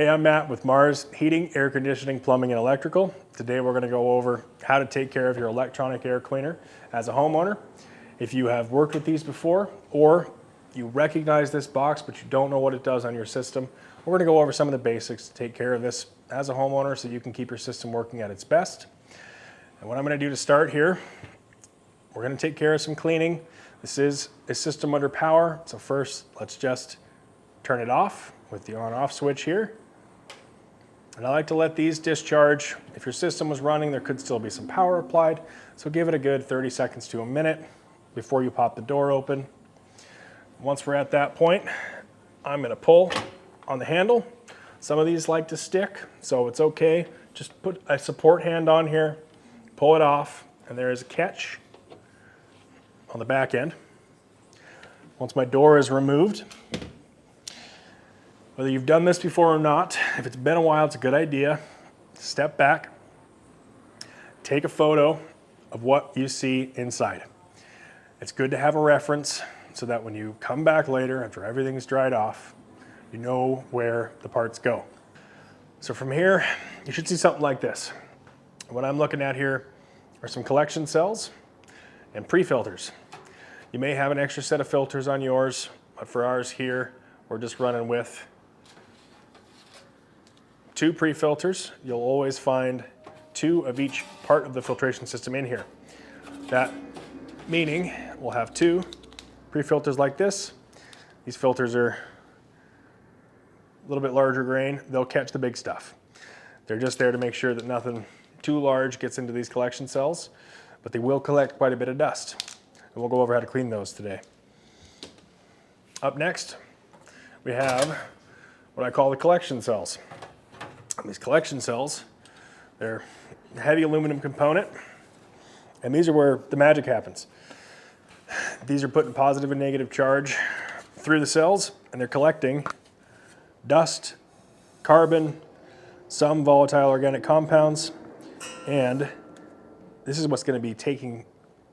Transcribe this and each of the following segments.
Hey, I'm Matt with Marr's Heating, Air Conditioning, Plumbing, and Electrical. Today we're going to go over how to take care of your electronic air cleaner as a homeowner. If you have worked with these before or you recognize this box but you don't know what it does on your system, we're going to go over some of the basics to take care of this as a homeowner so you can keep your system working at its best. And what I'm going to do to start here, we're going to take care of some cleaning. This is a system under power, so first let's just turn it off with the on-off switch here. And I like to let these discharge. If your system was running, there could still be some power applied, so give it a good 30 seconds to a minute before you pop the door open. Once we're at that point, I'm going to pull on the handle. Some of these like to stick, so it's okay. Just put a support hand on here, pull it off, and there is a catch on the back end. Once my door is removed, whether you've done this before or not, if it's been a while, it's a good idea. Step back, take a photo of what you see inside. It's good to have a reference so that when you come back later after everything's dried off, you know where the parts go. So from here, you should see something like this. What I'm looking at here are some collection cells and pre-filters. You may have an extra set of filters on yours, but for ours here, we're just running with 2 pre-filters. You'll always find 2 of each part of the filtration system in here. That meaning we'll have 2 pre-filters like this. These filters are a little bit larger grain. They'll catch the big stuff. They're just there to make sure that nothing too large gets into these collection cells, but they will collect quite a bit of dust. And we'll go over how to clean those today. Up next, we have what I call the collection cells. These collection cells, they're a heavy aluminum component, and these are where the magic happens. These are putting positive and negative charge through the cells, and they're collecting dust, carbon, some volatile organic compounds, and this is what's going to be taking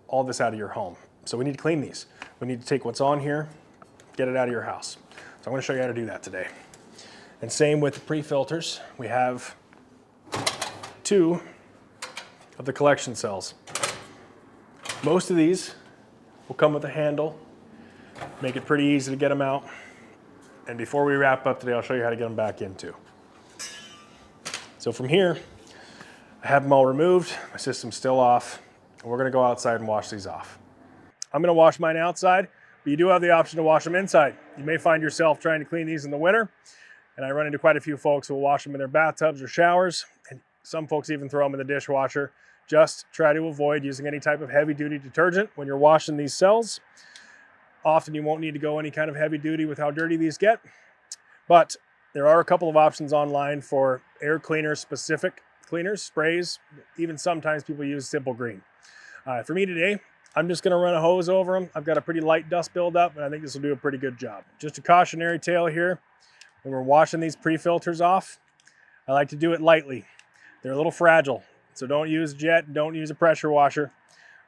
all this out of your home. So we need to clean these. We need to take what's on here, get it out of your house. So I'm going to show you how to do that today. And same with the pre-filters. We have 2 of the collection cells. Most of these will come with a handle, make it pretty easy to get them out. And before we wrap up today, I'll show you how to get them back in too. So from here, I have them all removed. My system's still off. And we're gonna go outside and wash these off. I'm gonna wash mine outside, but you do have the option to wash them inside. You may find yourself trying to clean these in the winter. And I run into quite a few folks who will wash them in their bathtubs or showers, and some folks even throw them in the dishwasher. Just try to avoid using any type of heavy-duty detergent when you're washing these cells. Often you won't need to go any kind of heavy duty with how dirty these get, but there are a couple of options online for air cleaners, specific cleaners, sprays. Even sometimes people use Simple Green. For me today, I'm just gonna run a hose over them. I've got a pretty light dust buildup, and I think this will do a pretty good job. Just a cautionary tale here. When we're washing these pre-filters off, I like to do it lightly. They're a little fragile, so don't use jet, don't use a pressure washer.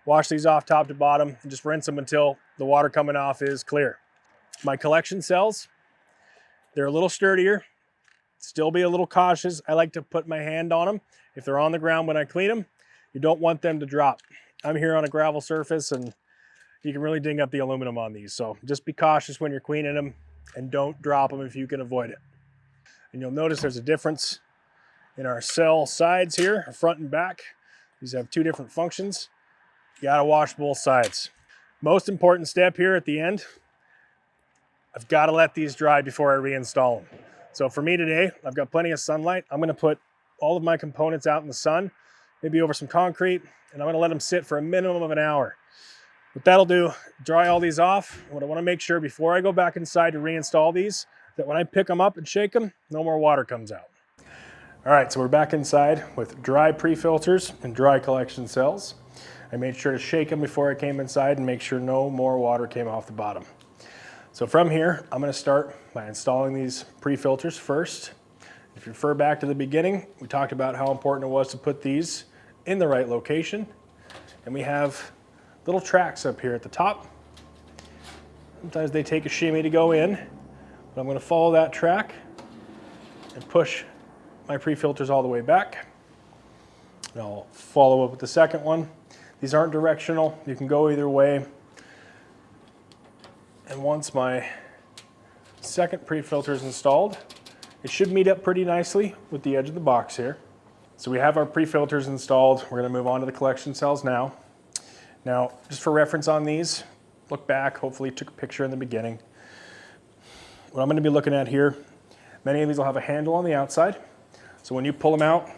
Wash these off top to bottom and just rinse them until the water coming off is clear. My collection cells, they're a little sturdier. Still be a little cautious. I like to put my hand on them. If they're on the ground when I clean them, you don't want them to drop. I'm here on a gravel surface and you can really ding up the aluminum on these. So just be cautious when you're cleaning them and don't drop them if you can avoid it. And you'll notice there's a difference in our cell sides here, front and back. These have 2 different functions. You gotta wash both sides. Most important step here at the end, I've gotta let these dry before I reinstall them. So for me today, I've got plenty of sunlight. I'm gonna put all of my components out in the sun, maybe over some concrete, and I'm gonna let them sit for a minimum of an hour. What that'll do, dry all these off. What I wanna make sure before I go back inside to reinstall these, that when I pick them up and shake them, no more water comes out. All right, so we're back inside with dry pre-filters and dry collection cells. I made sure to shake them before I came inside and make sure no more water came off the bottom. So from here, I'm gonna start by installing these pre-filters first. If you refer back to the beginning, we talked about how important it was to put these in the right location. And we have little tracks up here at the top. Sometimes they take a shimmy to go in, but I'm going to follow that track and push my pre-filters all the way back. And I'll follow up with the second one. These aren't directional. You can go either way. And once my second pre-filter is installed, it should meet up pretty nicely with the edge of the box here. So we have our pre-filters installed. We're going to move on to the collection cells now. Now, just for reference on these, look back. Hopefully you took a picture in the beginning. What I'm going to be looking at here, many of these will have a handle on the outside. So when you pull them out,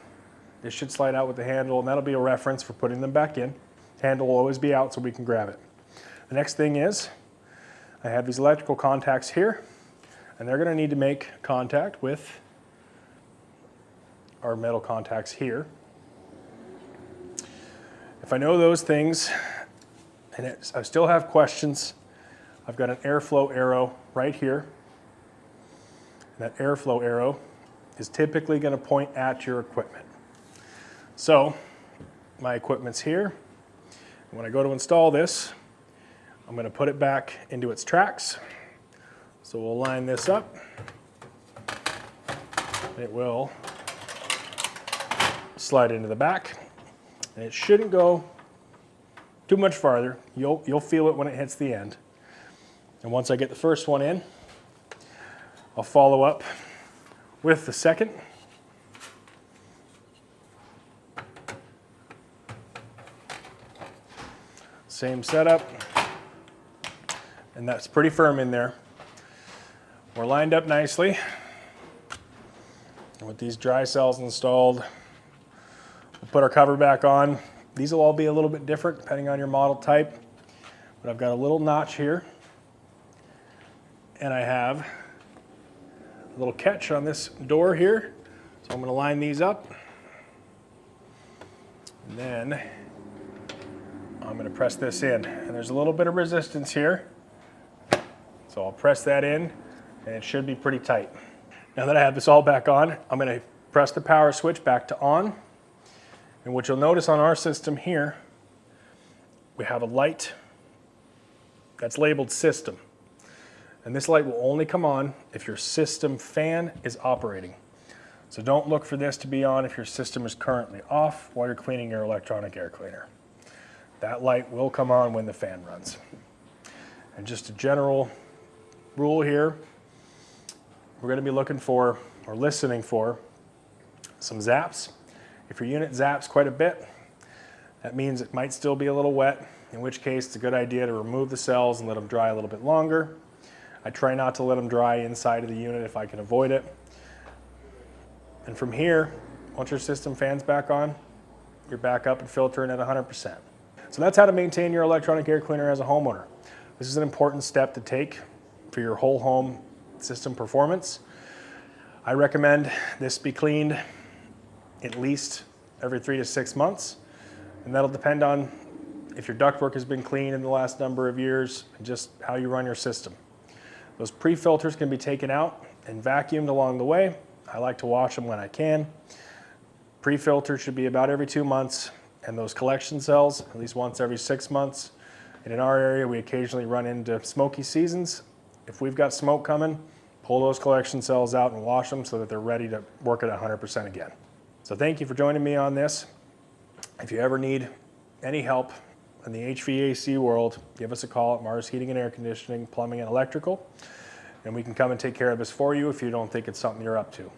this should slide out with the handle, and that'll be a reference for putting them back in. The handle will always be out so we can grab it. The next thing is, I have these electrical contacts here, and they're going to need to make contact with our metal contacts here. If I know those things, and I still have questions, I've got an airflow arrow right here. That airflow arrow is typically going to point at your equipment. So my equipment's here. When I go to install this, I'm going to put it back into its tracks. So we'll line this up. It will slide into the back, and it shouldn't go too much farther. You'll feel it when it hits the end. And once I get the first one in, I'll follow up with the second. Same setup, and that's pretty firm in there. We're lined up nicely. And with these dry cells installed, we'll put our cover back on. These will all be a little bit different depending on your model type, but I've got a little notch here, and I have a little catch on this door here. So I'm going to line these up, and then I'm going to press this in. And there's a little bit of resistance here, so I'll press that in, and it should be pretty tight. Now that I have this all back on, I'm going to press the power switch back to on. And what you'll notice on our system here, we have a light that's labeled system. And this light will only come on if your system fan is operating. So don't look for this to be on if your system is currently off while you're cleaning your electronic air cleaner. That light will come on when the fan runs. And just a general rule here, we're going to be looking for, or listening for, some zaps. If your unit zaps quite a bit, that means it might still be a little wet, in which case it's a good idea to remove the cells and let them dry a little bit longer. I try not to let them dry inside of the unit if I can avoid it. And from here, once your system fan's back on, you're back up and filtering at 100%. So that's how to maintain your electronic air cleaner as a homeowner. This is an important step to take for your whole home system performance. I recommend this be cleaned at least every 3 to 6 months, and that'll depend on if your ductwork has been cleaned in the last number of years and just how you run your system. Those pre-filters can be taken out and vacuumed along the way. I like to wash them when I can. Pre-filter should be about every 2 months, and those collection cells at least once every 6 months. And in our area, we occasionally run into smoky seasons. If we've got smoke coming, pull those collection cells out and wash them so that they're ready to work at 100% again. So thank you for joining me on this. If you ever need any help in the HVAC world, give us a call at Marr's Heating and Air Conditioning, Plumbing and Electrical, and we can come and take care of this for you if you don't think it's something you're up to.